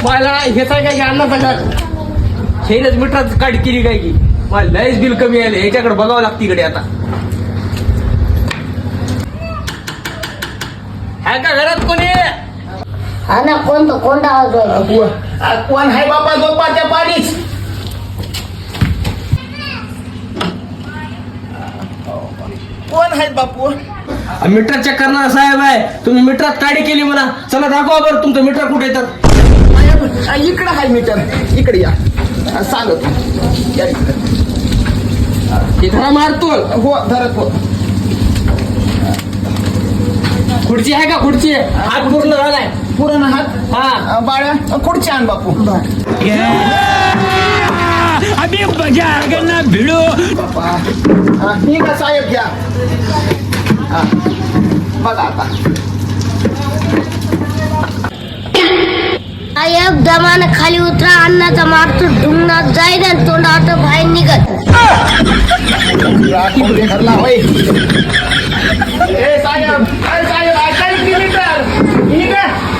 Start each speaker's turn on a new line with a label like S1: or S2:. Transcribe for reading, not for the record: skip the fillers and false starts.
S1: मला हेच आहे काय की अन्नाचा का हेच मीटरच काढ केली काय की मला लयच बिल कमी आले ह्याच्याकडे बघावं लागतं इकडे आता. आहे का घरात कोणी?
S2: हा ना कोणता आवाज आहे?
S1: कोण आहे बाबा झोपाच्या पाणीच? कोण आहेत बापू? मीटर चेक करणारा साहेब आहे. तुम्ही मीटरात काढी केली म्हणा. चला दाखवा बरं तुमचं मीटर कुठे येतात. इकडे आहे मीटर. इकडे या सांगतो या इकडे. हे धरा मारतो. हो धरत हो. खुर्ची आहे का? खुर्ची हात पूर्ण झालाय. पूर्ण हात. हा बाळ्या खुर्ची आण बापू.
S3: अभी मजा आ गया ना भिड़ो.
S1: ठीक आहे साहेब घ्या. बघा आता
S2: साहेब दमानं खाली उतरा. अन्नाचा मारतो ढुंगणात जाईल आणि तोंडात बाहेर निघत.
S1: घरला होय. ए साहेब ऐकायला की मीटर?